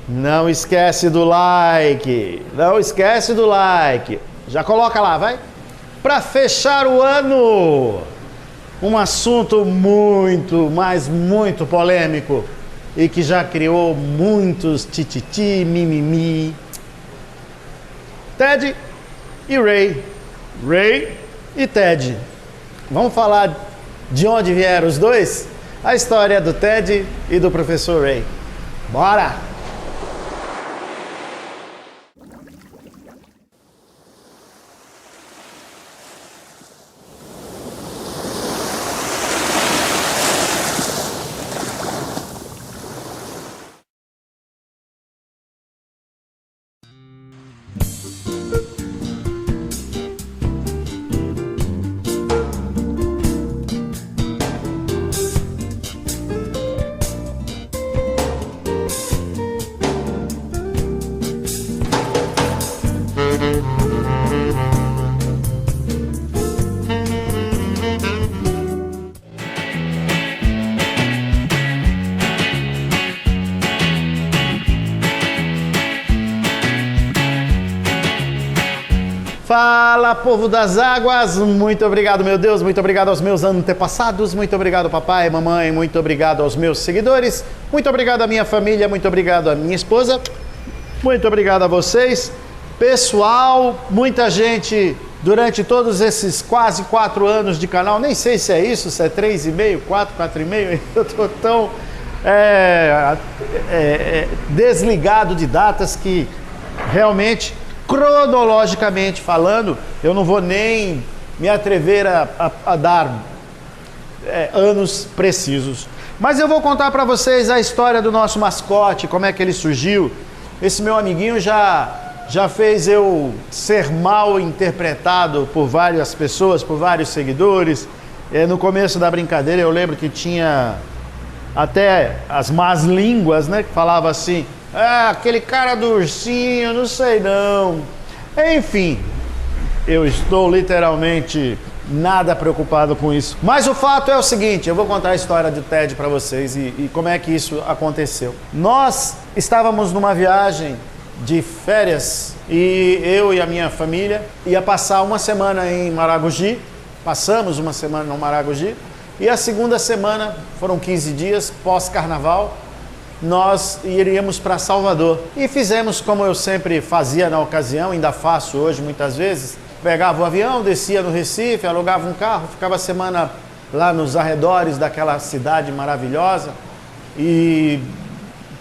Não esquece do like. Não esquece do like. Já coloca lá, vai. Para fechar o ano, um assunto muito, mas muito polêmico e que já criou muitos tititi, mimimi. Ted e Ray. Ray e Ted. Vamos falar de onde vieram os dois? A história do Ted e do professor Ray. Bora! Fala, povo das águas, muito obrigado, meu Deus, muito obrigado aos meus antepassados, muito obrigado, papai, mamãe, muito obrigado aos meus seguidores, muito obrigado à minha família, muito obrigado à minha esposa, muito obrigado a vocês, pessoal, muita gente durante todos esses quase 4 anos de canal, nem sei se é isso, se é 3,5, 4,5, eu tô tão desligado de datas que realmente... Cronologicamente falando, eu não vou nem me atrever a dar anos precisos. Mas eu vou contar para vocês a história do nosso mascote, como é que ele surgiu. Esse meu amiguinho já fez eu ser mal interpretado por várias pessoas, por vários seguidores. No começo da brincadeira eu lembro que tinha até as más línguas, né, que falava assim... aquele cara do ursinho, não sei não. Enfim, eu estou literalmente nada preocupado com isso. Mas o fato é o seguinte, eu vou contar a história do Ted para vocês e como é que isso aconteceu. Nós estávamos numa viagem de férias e eu e a minha família ia passar uma semana em Maragogi. Passamos uma semana no Maragogi e a segunda semana, foram 15 dias pós-carnaval, nós iríamos para Salvador. E fizemos como eu sempre fazia na ocasião, ainda faço hoje muitas vezes. Pegava o avião, descia no Recife, alugava um carro, ficava a semana lá nos arredores daquela cidade maravilhosa. E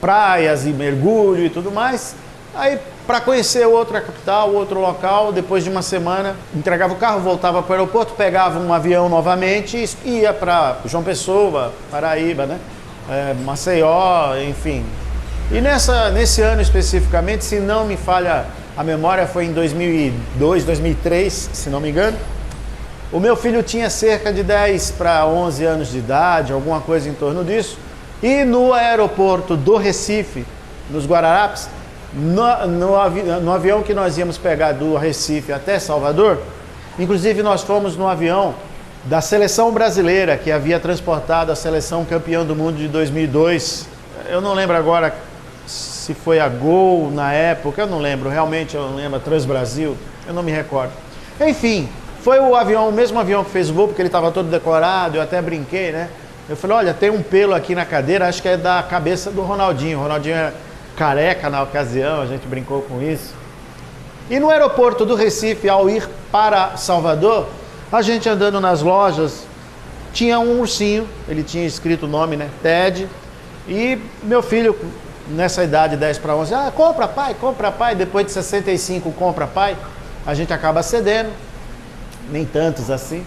praias e mergulho e tudo mais. Aí, para conhecer outra capital, outro local, depois de uma semana, entregava o carro, voltava para o aeroporto, pegava um avião novamente e ia para João Pessoa, Paraíba, né? Maceió, enfim. E nesse ano especificamente, se não me falha a memória, foi em 2002, 2003, se não me engano. O meu filho tinha cerca de 10 para 11 anos de idade, alguma coisa em torno disso. E no aeroporto do Recife, nos Guararapes, no avião que nós íamos pegar do Recife até Salvador, inclusive nós fomos no avião da seleção brasileira, que havia transportado a seleção campeã do mundo de 2002. Eu não lembro agora se foi a Gol na época, eu não lembro, realmente eu não lembro, a Transbrasil, eu não me recordo. Enfim, foi o mesmo avião que fez o voo, porque ele estava todo decorado, eu até brinquei, né? Eu falei, olha, tem um pelo aqui na cadeira, acho que é da cabeça do Ronaldinho. O Ronaldinho é careca na ocasião, a gente brincou com isso. E no aeroporto do Recife, ao ir para Salvador, a gente andando nas lojas, tinha um ursinho, ele tinha escrito o nome, né, Ted, e meu filho, nessa idade, 10 para 11, compra pai, depois de 65, compra pai, a gente acaba cedendo, nem tantos assim,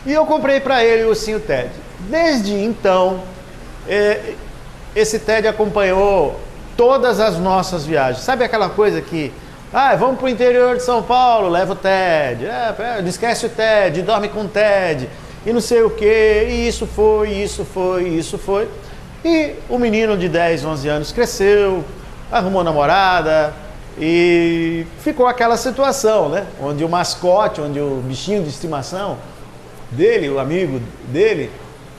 e eu comprei para ele o ursinho Ted. Desde então, esse Ted acompanhou todas as nossas viagens. Sabe aquela coisa que... vamos para o interior de São Paulo, leva o Ted. Não esquece o Ted, dorme com o Ted. E não sei o quê. E isso foi. E o menino de 10, 11 anos cresceu, arrumou namorada e ficou aquela situação, né? Onde o mascote, onde o bichinho de estimação dele, o amigo dele,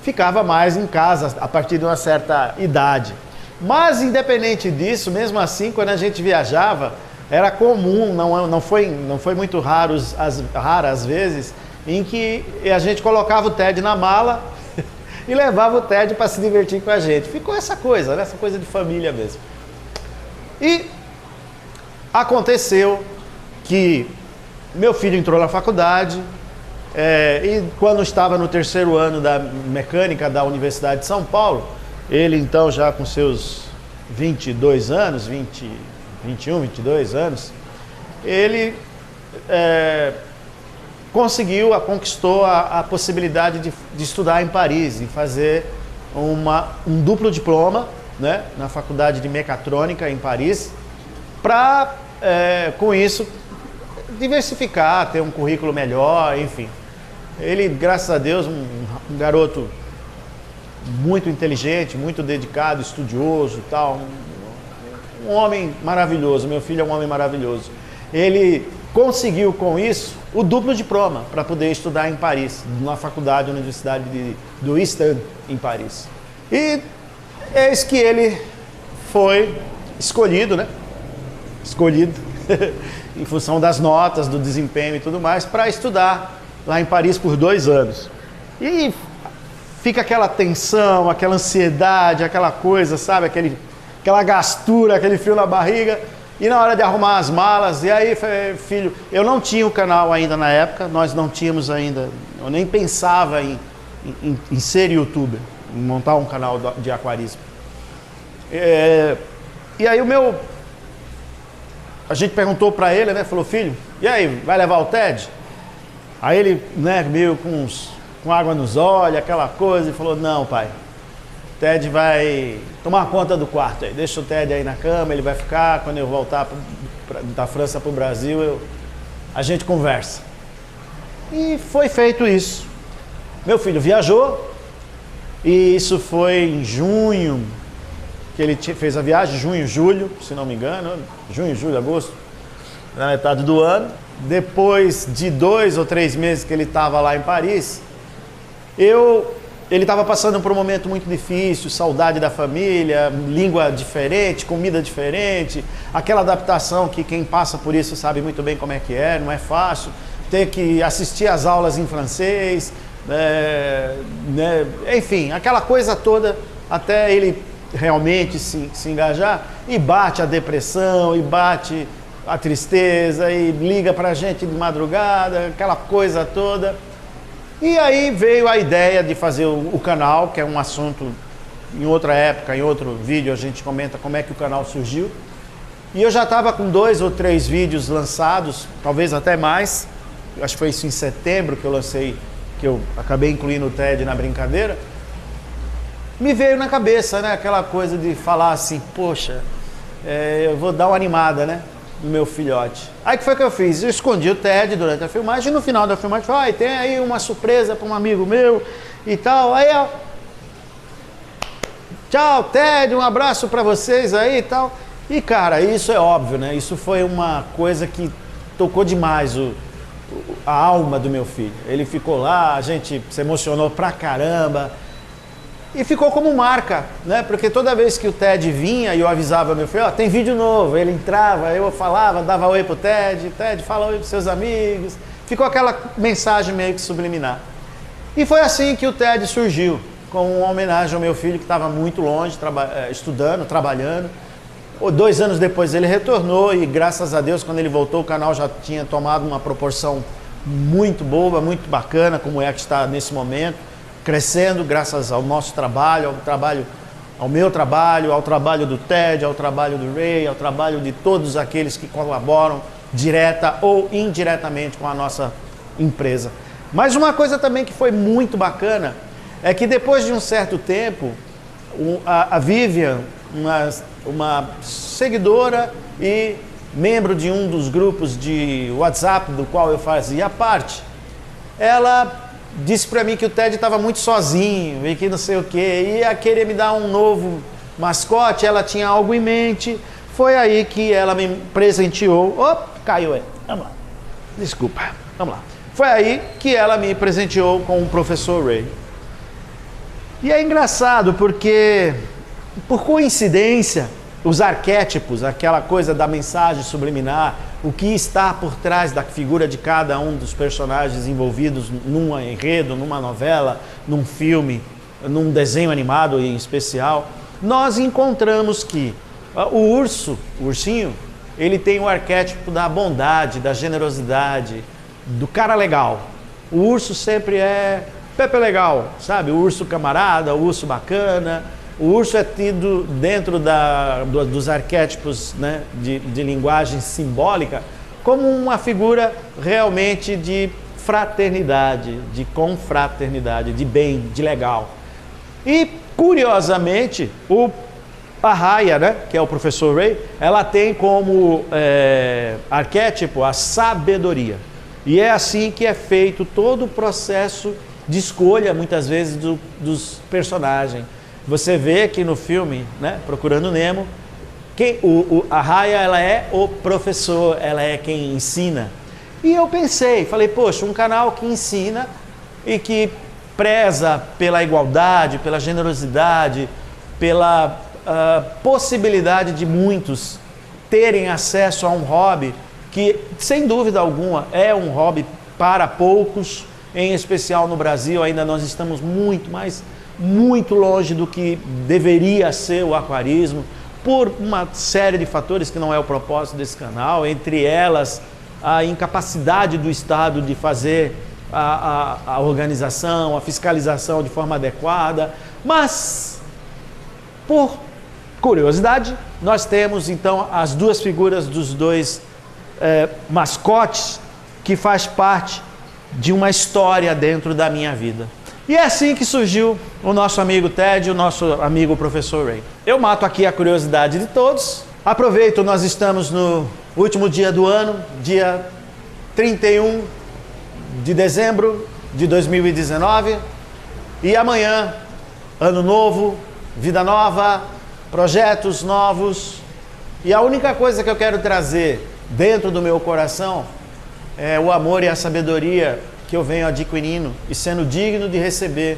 ficava mais em casa a partir de uma certa idade. Mas, independente disso, mesmo assim, quando a gente viajava, era comum, não foi muito raro, raras vezes, em que a gente colocava o Ted na mala e levava o Ted para se divertir com a gente. Ficou essa coisa, né? Essa coisa de família mesmo. E aconteceu que meu filho entrou na faculdade, e quando estava no terceiro ano da mecânica da Universidade de São Paulo, ele então já com seus 22 anos, 21, 22 anos, ele conquistou a possibilidade de estudar em Paris e fazer um duplo diploma, né, na Faculdade de Mecatrônica em Paris, para, com isso, diversificar, ter um currículo melhor, enfim. Ele, graças a Deus, um garoto muito inteligente, muito dedicado, estudioso, tal, um homem maravilhoso. Meu filho é um homem maravilhoso. Ele conseguiu com isso o duplo diploma para poder estudar em Paris, na faculdade, na Universidade do East End, em Paris. E eis que ele foi escolhido, né? Escolhido em função das notas, do desempenho e tudo mais, para estudar lá em Paris por 2 anos. E fica aquela tensão, aquela ansiedade, aquela coisa, sabe? Aquela gastura, aquele frio na barriga. E na hora de arrumar as malas, e aí, filho, eu não tinha o canal ainda na época, nós não tínhamos ainda, eu nem pensava em ser youtuber, em montar um canal de aquarismo. E aí a gente perguntou para ele, né, falou, filho, e aí, vai levar o Ted? Aí ele, né, meio com água nos olhos, aquela coisa, e falou, não, pai, o Ted vai tomar conta do quarto aí, deixa o Ted aí na cama, ele vai ficar, quando eu voltar da França para o Brasil, a gente conversa. E foi feito isso. Meu filho viajou, e isso foi em junho, que ele fez a viagem, junho, julho, se não me engano, junho, julho, agosto, na metade do ano. Depois de 2 ou 3 meses que ele estava lá em Paris, ele estava passando por um momento muito difícil, saudade da família, língua diferente, comida diferente, aquela adaptação que quem passa por isso sabe muito bem como é que é, não é fácil, ter que assistir às aulas em francês, enfim, aquela coisa toda até ele realmente se engajar, e bate a depressão, e bate a tristeza, e liga pra gente de madrugada, aquela coisa toda. E aí veio a ideia de fazer o canal, que é um assunto em outra época, em outro vídeo a gente comenta como é que o canal surgiu. E eu já estava com 2 ou 3 vídeos lançados, talvez até mais. Acho que foi isso em setembro que eu lancei, que eu acabei incluindo o Ted na brincadeira. Me veio na cabeça, né, aquela coisa de falar assim, poxa, eu vou dar uma animada, né, no meu filhote. Aí que foi que eu fiz? Eu escondi o Ted durante a filmagem, e no final da filmagem falei, tem aí uma surpresa para um amigo meu e tal. Aí eu, tchau Ted, um abraço para vocês aí e tal. E cara, isso é óbvio, né, isso foi uma coisa que tocou demais a alma do meu filho. Ele ficou lá, a gente se emocionou pra caramba. E ficou como marca, né? Porque toda vez que o Ted vinha e eu avisava meu filho, ó, tem vídeo novo, ele entrava, eu falava, dava oi pro Ted, fala oi pros seus amigos. Ficou aquela mensagem meio que subliminar. E foi assim que o Ted surgiu, como uma homenagem ao meu filho que estava muito longe, estudando, trabalhando. 2 anos depois ele retornou e graças a Deus, quando ele voltou, o canal já tinha tomado uma proporção muito boa, muito bacana, como é que está nesse momento. Crescendo graças ao nosso trabalho, ao meu trabalho, ao trabalho do Ted, ao trabalho do Ray, ao trabalho de todos aqueles que colaboram direta ou indiretamente com a nossa empresa. Mas uma coisa também que foi muito bacana é que depois de um certo tempo, a Vivian, uma seguidora e membro de um dos grupos de WhatsApp do qual eu fazia parte, ela disse para mim que o Ted estava muito sozinho e que não sei o que, ia querer me dar um novo mascote, ela tinha algo em mente. Foi aí que ela me presenteou. Opa, caiu aí. Vamos lá. Desculpa. Vamos lá. Foi aí que ela me presenteou com o professor Ray. E é engraçado porque por coincidência, os arquétipos, aquela coisa da mensagem subliminar, o que está por trás da figura de cada um dos personagens envolvidos num enredo, numa novela, num filme, num desenho animado em especial, nós encontramos que o ursinho, ele tem o arquétipo da bondade, da generosidade, do cara legal. O urso sempre é Pepe legal, sabe? O urso camarada, o urso bacana. O urso é tido dentro dos arquétipos, né, de linguagem simbólica como uma figura realmente de fraternidade, de confraternidade, de bem, de legal. E, curiosamente, a Raya, né, que é o professor Ray, ela tem como arquétipo a sabedoria. E é assim que é feito todo o processo de escolha, muitas vezes, dos personagens. Você vê que no filme, né, Procurando Nemo, a Raya, ela é o professor, ela é quem ensina. E eu falei, poxa, um canal que ensina e que preza pela igualdade, pela generosidade, pela possibilidade de muitos terem acesso a um hobby que, sem dúvida alguma, é um hobby para poucos, em especial no Brasil. Ainda nós estamos muito longe do que deveria ser o aquarismo, por uma série de fatores que não é o propósito desse canal, entre elas a incapacidade do Estado de fazer a organização, a fiscalização de forma adequada. Mas, por curiosidade, nós temos então as duas figuras dos dois mascotes que faz parte de uma história dentro da minha vida. E é assim que surgiu o nosso amigo Ted e o nosso amigo professor Ray. Eu mato aqui a curiosidade de todos. Aproveito, nós estamos no último dia do ano, dia 31 de dezembro de 2019. E amanhã, ano novo, vida nova, projetos novos. E a única coisa que eu quero trazer dentro do meu coração é o amor e a sabedoria que eu venho adquirindo e sendo digno de receber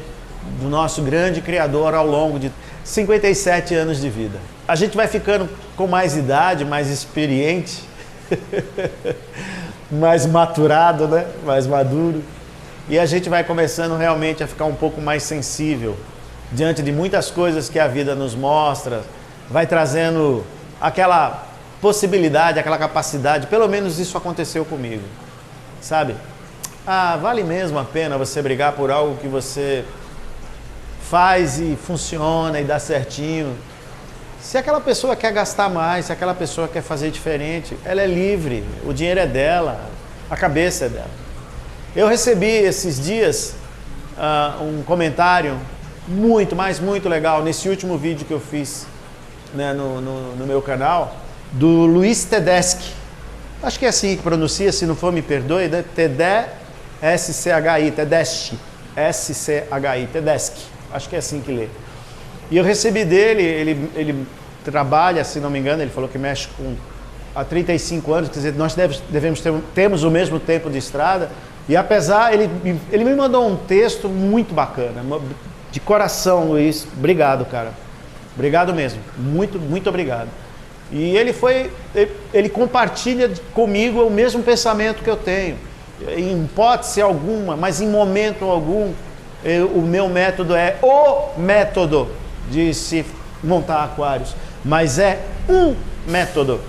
do nosso grande Criador ao longo de 57 anos de vida. A gente vai ficando com mais idade, mais experiente, mais maturado, né? Mais maduro. E a gente vai começando realmente a ficar um pouco mais sensível diante de muitas coisas que a vida nos mostra, vai trazendo aquela possibilidade, aquela capacidade. Pelo menos isso aconteceu comigo, sabe? Vale mesmo a pena você brigar por algo que você faz e funciona e dá certinho. Se aquela pessoa quer gastar mais, se aquela pessoa quer fazer diferente, ela é livre, o dinheiro é dela, a cabeça é dela. Eu recebi esses dias um comentário muito legal nesse último vídeo que eu fiz, né, no meu canal, do Luiz Tedeschi. Acho que é assim que pronuncia, se não for me perdoe, né? S-C-H-I, Tedeschi, S-C-H-I, Tedeschi, acho que é assim que lê. E eu recebi dele, ele trabalha, se não me engano, ele falou que mexe há 35 anos, quer dizer, nós temos o mesmo tempo de estrada, e apesar, ele me mandou um texto muito bacana, de coração, Luiz, obrigado, cara, obrigado mesmo, muito obrigado. E ele compartilha comigo o mesmo pensamento que eu tenho. Em hipótese alguma, mas em momento algum, o meu método é o método de se montar aquários, mas é um método.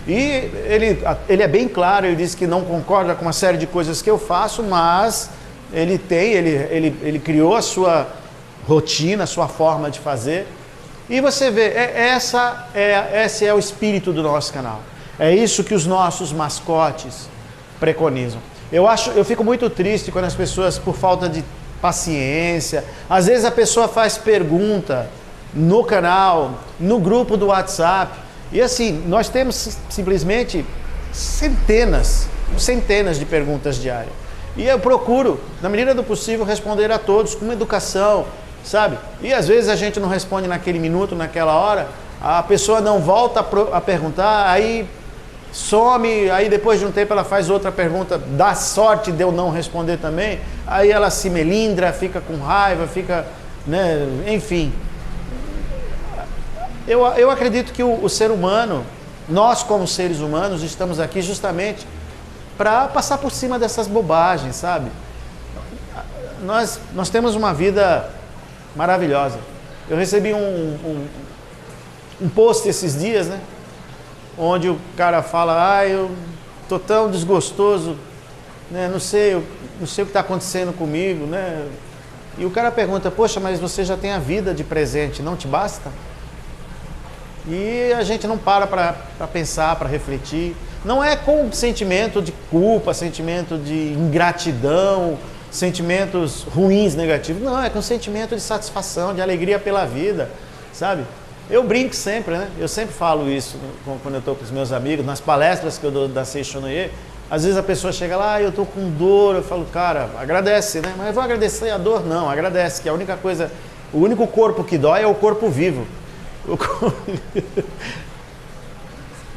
E ele é bem claro, ele diz que não concorda com uma série de coisas que eu faço, mas ele criou a sua rotina, a sua forma de fazer. E você vê, esse é o espírito do nosso canal. É isso que os nossos mascotes preconizam. Eu fico muito triste quando as pessoas, por falta de paciência, às vezes a pessoa faz pergunta no canal, no grupo do WhatsApp, e assim, nós temos simplesmente centenas de perguntas diárias. E eu procuro, na medida do possível, responder a todos com educação, sabe? E às vezes a gente não responde naquele minuto, naquela hora, a pessoa não volta a perguntar, aí some, aí depois de um tempo ela faz outra pergunta, dá sorte de eu não responder também, aí ela se melindra, fica com raiva, fica, né, enfim. eu acredito que o ser humano, nós como seres humanos, estamos aqui justamente para passar por cima dessas bobagens, sabe? Nós temos uma vida maravilhosa. Eu recebi um post esses dias, né? Onde o cara fala, eu tô tão desgostoso, né? Não sei o que está acontecendo comigo, né? E o cara pergunta, poxa, mas você já tem a vida de presente, não te basta? E a gente não para pensar, para refletir. Não é com sentimento de culpa, sentimento de ingratidão, sentimentos ruins, negativos. Não, é com sentimento de satisfação, de alegria pela vida, sabe? Eu brinco sempre, né? Eu sempre falo isso quando eu estou com os meus amigos, nas palestras que eu dou da Seixonoye. Às vezes a pessoa chega lá, eu estou com dor, eu falo, cara, agradece, né? Mas eu vou agradecer a dor? Não, agradece, que a única coisa, o único corpo que dói é o corpo vivo.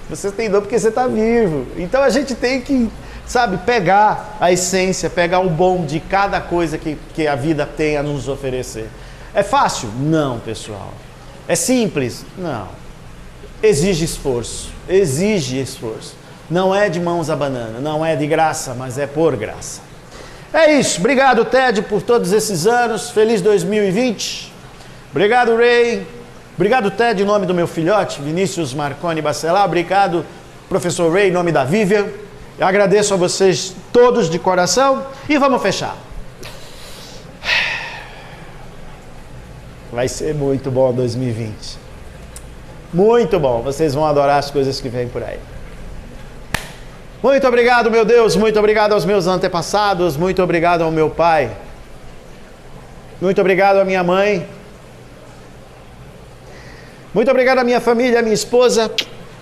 Você tem dor porque você está vivo. Então a gente tem que, sabe, pegar a essência, pegar o bom de cada coisa que a vida tem a nos oferecer. É fácil? Não, pessoal. É simples? Não. Exige esforço. Exige esforço. Não é de mãos à banana, não é de graça, mas é por graça. É isso. Obrigado, Ted, por todos esses anos. Feliz 2020. Obrigado, Ray. Obrigado, Ted, em nome do meu filhote, Vinícius Marconi Bacelar. Obrigado, professor Ray, em nome da Vivian. Eu agradeço a vocês todos de coração e vamos fechar. Vai ser muito bom 2020. Muito bom. Vocês vão adorar as coisas que vêm por aí. Muito obrigado, meu Deus. Muito obrigado aos meus antepassados. Muito obrigado ao meu pai. Muito obrigado à minha mãe. Muito obrigado à minha família, à minha esposa.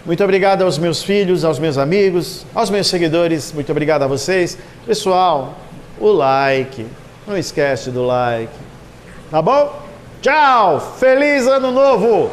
Muito obrigado aos meus filhos, aos meus amigos, aos meus seguidores. Muito obrigado a vocês. Pessoal, o like. Não esquece do like. Tá bom? Tchau! Feliz Ano Novo!